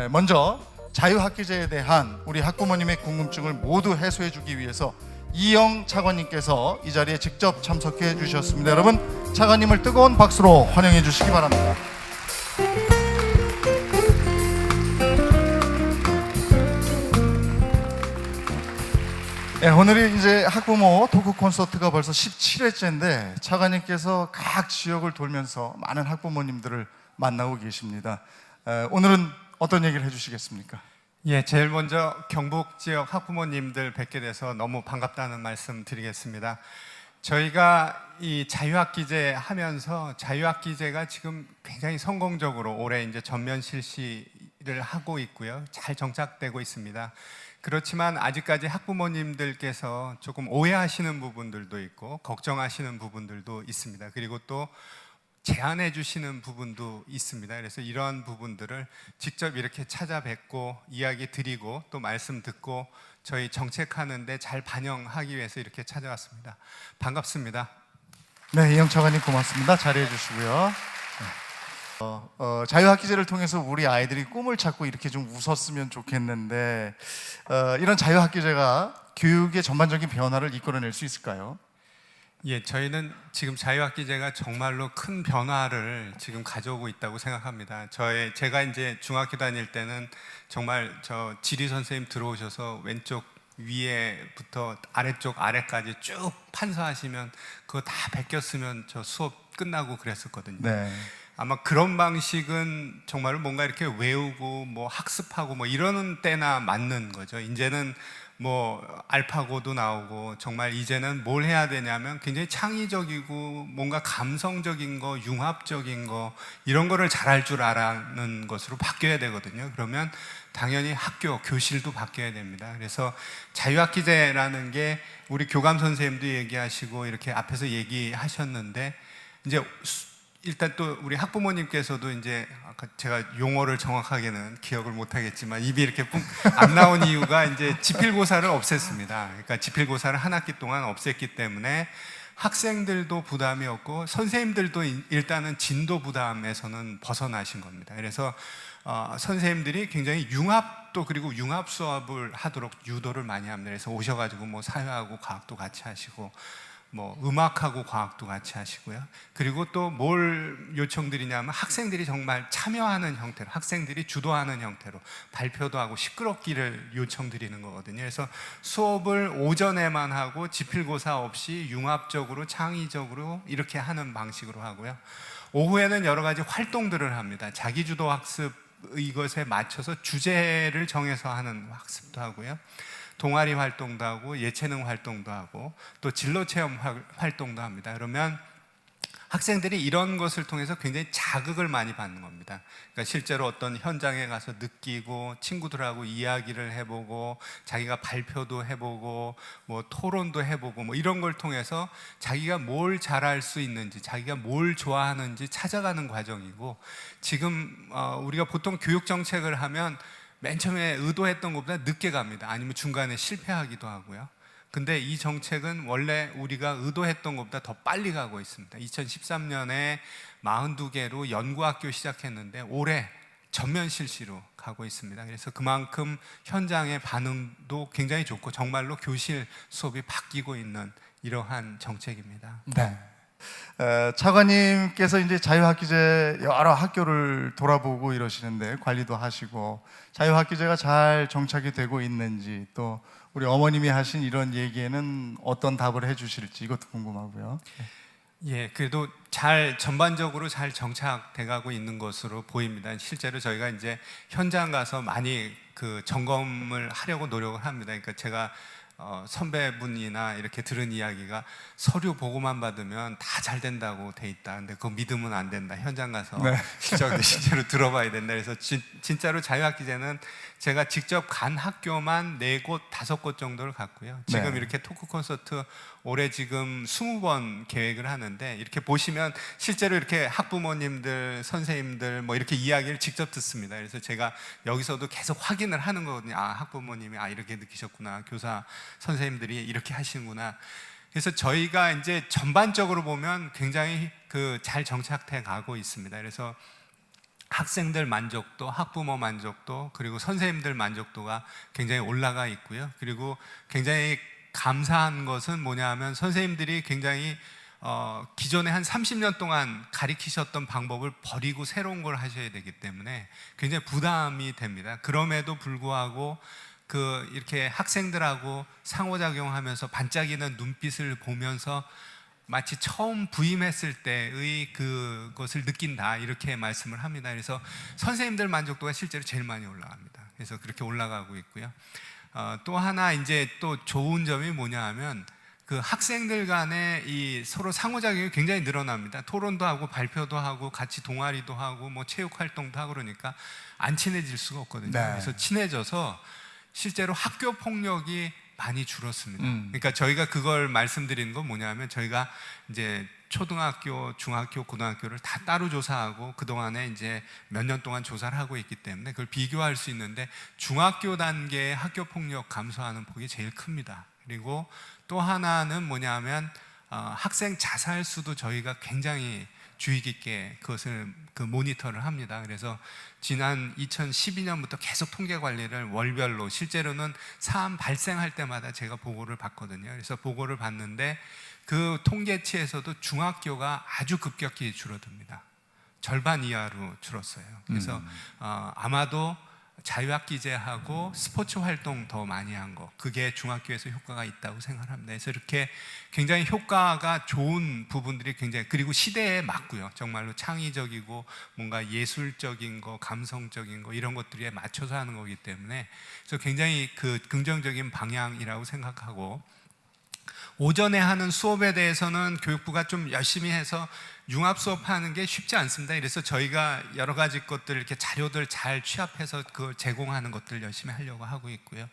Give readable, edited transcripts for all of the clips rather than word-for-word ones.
먼저 자유학기제에 대한 우리 학부모님의 궁금증을 모두 해소해 주기 위해서 이영 차관님께서 이 자리에 직접 참석해 주셨습니다. 여러분, 차관님을 뜨거운 박수로 환영해 주시기 바랍니다. 오늘이 이제 학부모 토크 콘서트가 벌써 17회째인데 차관님께서 각 지역을 돌면서 많은 학부모님들을 만나고 계십니다. 오늘은 어떤 얘기를 해주시겠습니까? 예, 제일 먼저 경북 지역 학부모님들 뵙게 돼서 너무 반갑다는 말씀 드리겠습니다. 저희가 이 자유학기제 하면서 자유학기제가 지금 굉장히 성공적으로 올해 이제 전면 실시를 하고 있고요. 잘 정착되고 있습니다. 그렇지만 아직까지 학부모님들께서 조금 오해하시는 부분들도 있고 걱정하시는 부분들도 있습니다. 그리고 또 제안해 주시는 부분도 있습니다. 그래서 이런 부분들을 직접 이렇게 찾아뵙고 이야기 드리고 또 말씀 듣고 저희 정책하는데 잘 반영하기 위해서 이렇게 찾아왔습니다. 반갑습니다. 네, 이영 차관님 고맙습니다. 자리해 주시고요. 자유학기제를 통해서 우리 아이들이 꿈을 찾고 이렇게 좀 웃었으면 좋겠는데 이런 자유학기제가 교육의 전반적인 변화를 이끌어낼 수 있을까요? 예, 저희는 지금 자유학기제가 정말로 큰 변화를 지금 가져오고 있다고 생각합니다. 제가 이제 중학교 다닐 때는 정말 저 지리 선생님 들어오셔서 왼쪽 위에부터 아래쪽 아래까지 쭉 판서하시면 그거 다 베꼈으면 저 수업 끝나고 그랬었거든요. 네. 아마 그런 방식은 정말로 뭔가 이렇게 외우고 뭐 학습하고 뭐 이러는 때나 맞는 거죠. 이제는 뭐 알파고도 나오고 정말 이제는 뭘 해야 되냐면 굉장히 창의적이고 뭔가 감성적인 거, 융합적인 거 이런 거를 잘할 줄 아는 것으로 바뀌어야 되거든요. 그러면 당연히 학교, 교실도 바뀌어야 됩니다. 그래서 자유학기제라는 게 우리 교감 선생님도 얘기하시고 이렇게 앞에서 얘기하셨는데 이제 일단 또 우리 학부모님께서도 이제 아까 제가 용어를 정확하게는 기억을 못하겠지만 입이 이렇게 안 나온 이유가 이제 지필고사를 없앴습니다. 그러니까 지필고사를 한 학기 동안 없앴기 때문에 학생들도 부담이 없고 선생님들도 일단은 진도 부담에서는 벗어나신 겁니다. 그래서 선생님들이 굉장히 융합도 그리고 융합 수업을 하도록 유도를 많이 합니다. 그래서 오셔가지고 뭐 사회하고 과학도 같이 하시고 뭐 음악하고 과학도 같이 하시고요. 그리고 또 뭘 요청드리냐면 학생들이 정말 참여하는 형태로 학생들이 주도하는 형태로 발표도 하고 시끄럽기를 요청드리는 거거든요. 그래서 수업을 오전에만 하고 지필고사 없이 융합적으로 창의적으로 이렇게 하는 방식으로 하고요. 오후에는 여러 가지 활동들을 합니다. 자기주도 학습 이것에 맞춰서 주제를 정해서 하는 학습도 하고요. 동아리 활동도 하고 예체능 활동도 하고 또 진로 체험 활동도 합니다. 그러면 학생들이 이런 것을 통해서 굉장히 자극을 많이 받는 겁니다. 그러니까 실제로 어떤 현장에 가서 느끼고 친구들하고 이야기를 해보고 자기가 발표도 해보고 뭐 토론도 해보고 뭐 이런 걸 통해서 자기가 뭘 잘할 수 있는지 자기가 뭘 좋아하는지 찾아가는 과정이고 지금 우리가 보통 교육 정책을 하면 맨 처음에 의도했던 것보다 늦게 갑니다. 아니면 중간에 실패하기도 하고요. 근데 이 정책은 원래 우리가 의도했던 것보다 더 빨리 가고 있습니다. 2013년에 42개로 연구학교 시작했는데 올해 전면 실시로 가고 있습니다. 그래서 그만큼 현장의 반응도 굉장히 좋고 정말로 교실 수업이 바뀌고 있는 이러한 정책입니다. 네. 차관님께서 이제 자유학기제 여러 학교를 돌아보고 이러시는데 관리도 하시고 자유학기제가 잘 정착이 되고 있는지 또 우리 어머님이 하신 이런 얘기에는 어떤 답을 해주실지 이것도 궁금하고요. 예, 그래도 잘 전반적으로 잘 정착돼 가고 있는 것으로 보입니다. 실제로 저희가 이제 현장 가서 많이 그 점검을 하려고 노력을 합니다. 그러니까 제가 선배분이나 이렇게 들은 이야기가 서류 보고만 받으면 다 잘 된다고 돼 있다. 근데 그거 믿으면 안 된다. 현장 가서 네. 실제로 들어봐야 된다. 그래서 진짜로 자유학기제는 제가 직접 간 학교만 4곳, 5곳 정도를 갔고요. 지금 네. 이렇게 토크 콘서트 올해 지금 20번 계획을 하는데 이렇게 보시면 실제로 이렇게 학부모님들, 선생님들 뭐 이렇게 이야기를 직접 듣습니다. 그래서 제가 여기서도 계속 확인을 하는 거거든요. 아, 학부모님이 이렇게 느끼셨구나. 교사 선생님들이 이렇게 하시는구나. 그래서 저희가 이제 전반적으로 보면 굉장히 잘 정착돼 가고 있습니다. 그래서 학생들 만족도, 학부모 만족도, 그리고 선생님들 만족도가 굉장히 올라가 있고요. 그리고 굉장히 감사한 것은 뭐냐 하면 선생님들이 굉장히 기존에 한 30년 동안 가르치셨던 방법을 버리고 새로운 걸 하셔야 되기 때문에 굉장히 부담이 됩니다. 그럼에도 불구하고 이렇게 학생들하고 상호작용하면서 반짝이는 눈빛을 보면서 마치 처음 부임했을 때의 그것을 느낀다, 이렇게 말씀을 합니다. 그래서 선생님들 만족도가 실제로 제일 많이 올라갑니다. 그래서 그렇게 올라가고 있고요. 또 하나 이제 또 좋은 점이 뭐냐 하면 그 학생들 간에 이 서로 상호작용이 굉장히 늘어납니다. 토론도 하고 발표도 하고 같이 동아리도 하고 뭐 체육 활동도 하고 그러니까 안 친해질 수가 없거든요. 네. 그래서 친해져서 실제로 학교 폭력이 많이 줄었습니다. 그러니까 저희가 그걸 말씀드리는 건 뭐냐면 저희가 이제 초등학교, 중학교, 고등학교를 다 따로 조사하고 그동안에 이제 몇 년 동안 조사를 하고 있기 때문에 그걸 비교할 수 있는데 중학교 단계의 학교 폭력 감소하는 폭이 제일 큽니다. 그리고 또 하나는 뭐냐면 학생 자살 수도 저희가 굉장히 주의 깊게 그것을 모니터를 합니다. 그래서 지난 2012년부터 계속 통계 관리를 월별로, 실제로는 사안 발생할 때마다 제가 보고를 받거든요. 그래서 보고를 받는데 그 통계치에서도 중학교가 아주 급격히 줄어듭니다. 절반 이하로 줄었어요. 그래서 아마도 자유학기제하고 스포츠 활동 더 많이 한 거, 그게 중학교에서 효과가 있다고 생각합니다. 그래서 이렇게 굉장히 효과가 좋은 부분들이 굉장히, 그리고 시대에 맞고요. 정말로 창의적이고 뭔가 예술적인 거, 감성적인 거 이런 것들에 맞춰서 하는 거기 때문에 그래서 굉장히 긍정적인 방향이라고 생각하고, 오전에 하는 수업에 대해서는 교육부가 좀 열심히 해서 융합 수업하는 게 쉽지 않습니다. 그래서 저희가 여러 가지 것들 이렇게 자료들 잘 취합해서 그걸 제공하는 것들 열심히 하려고 하고 있고요.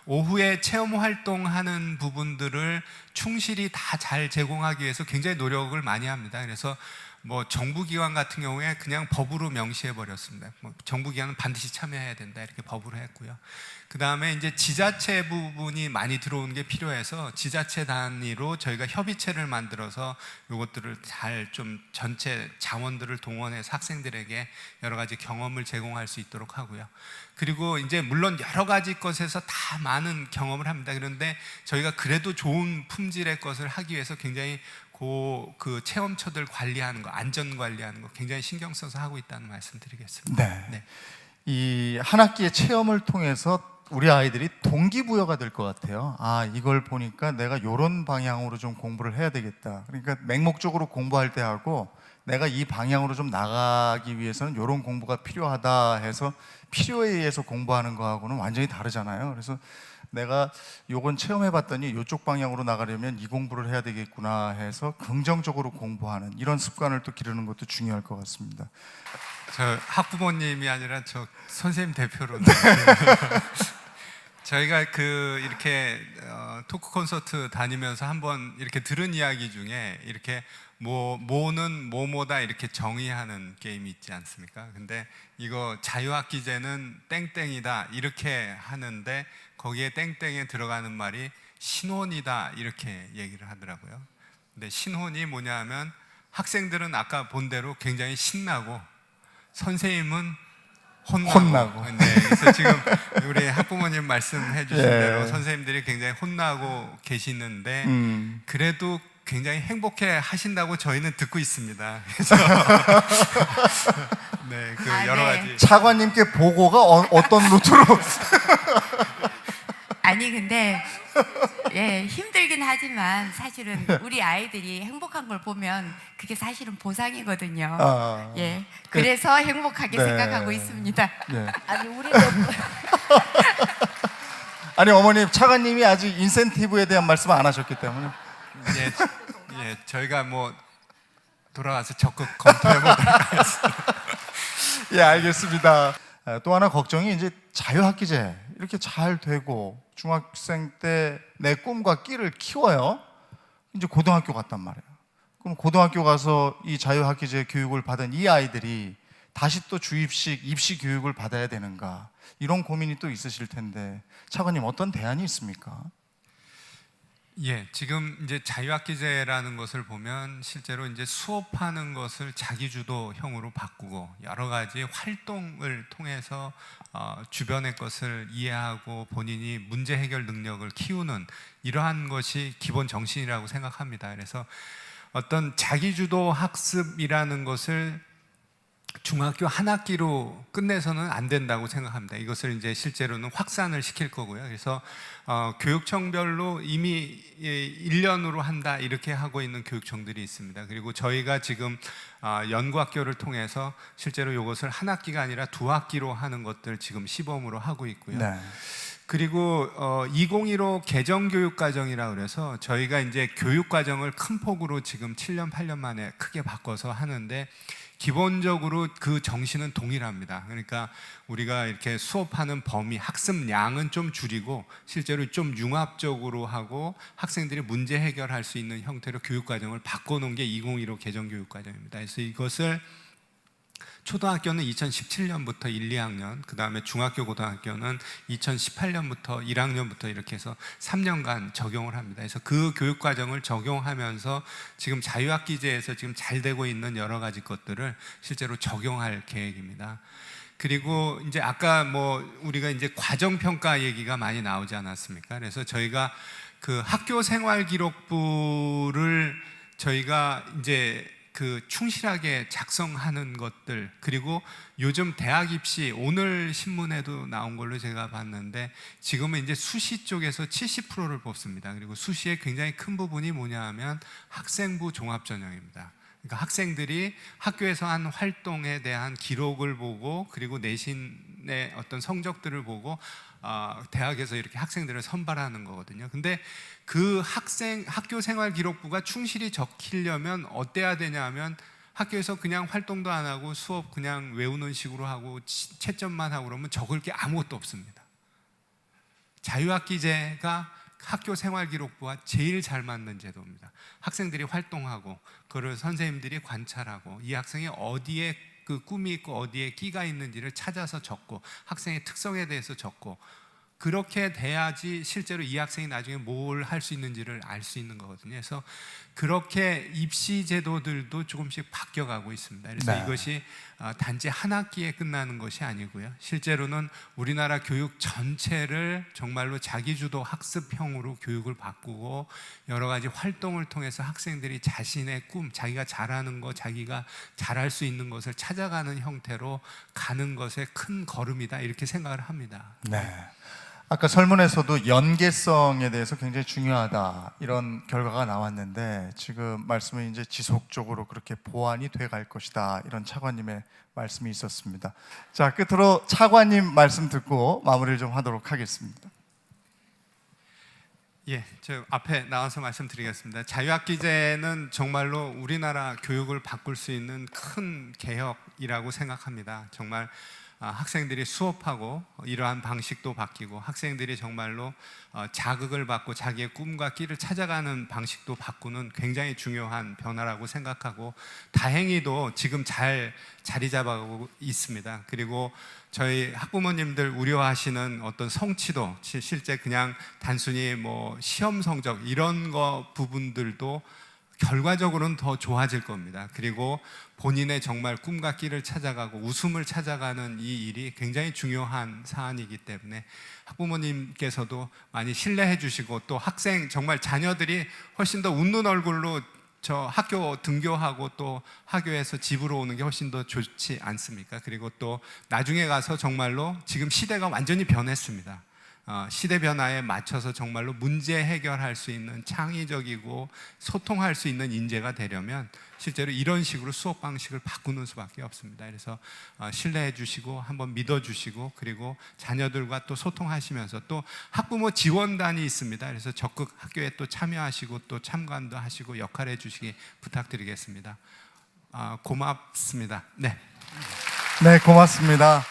오후에 체험 활동하는 부분들을 충실히 다 잘 제공하기 위해서 굉장히 노력을 많이 합니다. 그래서 뭐 정부기관 같은 경우에 그냥 법으로 명시해 버렸습니다. 뭐 정부기관은 반드시 참여해야 된다, 이렇게 법으로 했고요. 그 다음에 이제 지자체 부분이 많이 들어오는 게 필요해서 지자체 단위로 저희가 협의체를 만들어서 이것들을 잘 좀 전체 자원들을 동원해서 학생들에게 여러 가지 경험을 제공할 수 있도록 하고요. 그리고 이제 물론 여러 가지 것에서 다 많은 경험을 합니다. 그런데 저희가 그래도 좋은 품질의 것을 하기 위해서 굉장히 그 체험처들 관리하는 거, 안전 관리하는 거 굉장히 신경 써서 하고 있다는 말씀 드리겠습니다. 네. 네. 이 한 학기의 체험을 통해서 우리 아이들이 동기부여가 될 것 같아요. 아, 이걸 보니까 내가 이런 방향으로 좀 공부를 해야 되겠다. 그러니까 맹목적으로 공부할 때 하고 내가 이 방향으로 좀 나가기 위해서는 이런 공부가 필요하다 해서 필요에 의해서 공부하는 거하고는 완전히 다르잖아요. 그래서 내가 요건 체험해봤더니 이쪽 방향으로 나가려면 이 공부를 해야 되겠구나 해서 긍정적으로 공부하는 이런 습관을 또 기르는 것도 중요할 것 같습니다. 저 학부모님이 아니라 저 선생님 대표로 저희가 이렇게 토크 콘서트 다니면서 한번 이렇게 들은 이야기 중에 이렇게 뭐는 뭐뭐다 이렇게 정의하는 게임이 있지 않습니까? 근데 이거 자유학기제는 땡땡이다 이렇게 하는데 거기에 땡땡에 들어가는 말이 신혼이다 이렇게 얘기를 하더라고요. 근데 신혼이 뭐냐 하면 학생들은 아까 본 대로 굉장히 신나고 선생님은 혼나고. 네, 그래서 지금 우리 학부모님 말씀해 주신 대로 선생님들이 굉장히 혼나고 계시는데 그래도 굉장히 행복해 하신다고 저희는 듣고 있습니다. 그래서 네, 여러 가지 차관님께 보고가 어떤 루트로 아니 근데 힘들긴 하지만 사실은 우리 아이들이 행복한 걸 보면 그게 사실은 보상이거든요. 그래서 행복하게 생각하고 있습니다. 네. 아니 우리도 아니 어머님, 차관님이 아직 인센티브에 대한 말씀 안 하셨기 때문에 저희가 뭐 돌아가서 적극 검토해 보도록 하겠습니다. 예, 알겠습니다. 또 하나 걱정이 이제 자유학기제 이렇게 잘 되고 중학생 때 내 꿈과 끼를 키워요. 이제 고등학교 갔단 말이에요. 그럼 고등학교 가서 이 자유학기제 교육을 받은 이 아이들이 다시 또 주입식, 입시 교육을 받아야 되는가, 이런 고민이 또 있으실 텐데 차관님 어떤 대안이 있습니까? 예, 지금 이제 자유학기제라는 것을 보면 실제로 이제 수업하는 것을 자기주도형으로 바꾸고 여러 가지 활동을 통해서 주변의 것을 이해하고 본인이 문제 해결 능력을 키우는 이러한 것이 기본 정신이라고 생각합니다. 그래서 어떤 자기주도 학습이라는 것을 중학교 한 학기로 끝내서는 안 된다고 생각합니다. 이것을 이제 실제로는 확산을 시킬 거고요. 그래서 교육청별로 이미 1년으로 한다 이렇게 하고 있는 교육청들이 있습니다. 그리고 저희가 지금 연구학교를 통해서 실제로 이것을 한 학기가 아니라 2학기로 하는 것들 지금 시범으로 하고 있고요. 네. 그리고 2015 개정교육과정이라 그래서 저희가 이제 교육과정을 큰 폭으로 지금 7년, 8년 만에 크게 바꿔서 하는데 기본적으로 그 정신은 동일합니다. 그러니까 우리가 이렇게 수업하는 범위, 학습량은 좀 줄이고 실제로 좀 융합적으로 하고 학생들이 문제 해결할 수 있는 형태로 교육과정을 바꿔놓은 게 2015 개정교육과정입니다. 그래서 이것을 초등학교는 2017년부터 1, 2학년, 그 다음에 중학교, 고등학교는 2018년부터 1학년부터 이렇게 해서 3년간 적용을 합니다. 그래서 그 교육과정을 적용하면서 지금 자유학기제에서 지금 잘 되고 있는 여러 가지 것들을 실제로 적용할 계획입니다. 그리고 이제 아까 뭐 우리가 이제 과정평가 얘기가 많이 나오지 않았습니까? 그래서 저희가 그 학교 생활 기록부를 저희가 이제 그 충실하게 작성하는 것들, 그리고 요즘 대학 입시 오늘 신문에도 나온 걸로 제가 봤는데 지금은 이제 수시 쪽에서 70%를 뽑습니다. 그리고 수시의 굉장히 큰 부분이 뭐냐 하면 학생부 종합전형입니다. 그러니까 학생들이 학교에서 한 활동에 대한 기록을 보고 그리고 내신의 어떤 성적들을 보고 대학에서 이렇게 학생들을 선발하는 거거든요. 근데 그 학교 생활 기록부가 충실히 적히려면 어때야 되냐면 학교에서 그냥 활동도 안 하고 수업 그냥 외우는 식으로 하고 채점만 하고 그러면 적을 게 아무것도 없습니다. 자유학기제가 학교 생활 기록부와 제일 잘 맞는 제도입니다. 학생들이 활동하고 그걸 선생님들이 관찰하고 이 학생이 어디에 그 꿈이 있고 어디에 끼가 있는지를 찾아서 적고 학생의 특성에 대해서 적고 그렇게 돼야지 실제로 이 학생이 나중에 뭘 할 수 있는지를 알 수 있는 거거든요. 그래서 그렇게 입시 제도들도 조금씩 바뀌어가고 있습니다. 그래서 네. 이것이 단지 한 학기에 끝나는 것이 아니고요. 실제로는 우리나라 교육 전체를 정말로 자기주도 학습형으로 교육을 바꾸고 여러 가지 활동을 통해서 학생들이 자신의 꿈, 자기가 잘하는 것, 자기가 잘할 수 있는 것을 찾아가는 형태로 가는 것의 큰 걸음이다 이렇게 생각을 합니다. 네. 아까 설문에서도 연계성에 대해서 굉장히 중요하다 이런 결과가 나왔는데 지금 말씀은 이제 지속적으로 그렇게 보완이 돼 갈 것이다 이런 차관님의 말씀이 있었습니다. 자, 끝으로 차관님 말씀 듣고 마무리를 좀 하도록 하겠습니다. 예, 저 앞에 나와서 말씀드리겠습니다. 자유학기제는 정말로 우리나라 교육을 바꿀 수 있는 큰 개혁이라고 생각합니다. 정말 학생들이 수업하고 이러한 방식도 바뀌고 학생들이 정말로 자극을 받고 자기의 꿈과 끼를 찾아가는 방식도 바꾸는 굉장히 중요한 변화라고 생각하고 다행히도 지금 잘 자리 잡아가고 있습니다. 그리고 저희 학부모님들 우려하시는 어떤 성취도 실제 그냥 단순히 뭐 시험 성적 이런 거 부분들도 결과적으로는 더 좋아질 겁니다. 그리고 본인의 정말 꿈과 끼를 찾아가고 웃음을 찾아가는 이 일이 굉장히 중요한 사안이기 때문에 학부모님께서도 많이 신뢰해 주시고 또 학생 정말 자녀들이 훨씬 더 웃는 얼굴로 저 학교 등교하고 또 학교에서 집으로 오는 게 훨씬 더 좋지 않습니까? 그리고 또 나중에 가서 정말로 지금 시대가 완전히 변했습니다. 시대 변화에 맞춰서 정말로 문제 해결할 수 있는 창의적이고 소통할 수 있는 인재가 되려면 실제로 이런 식으로 수업 방식을 바꾸는 수밖에 없습니다. 그래서 신뢰해 주시고 한번 믿어 주시고 그리고 자녀들과 또 소통하시면서 또 학부모 지원단이 있습니다. 그래서 적극 학교에 또 참여하시고 또 참관도 하시고 역할해 주시기 부탁드리겠습니다. 고맙습니다. 네. 네, 고맙습니다.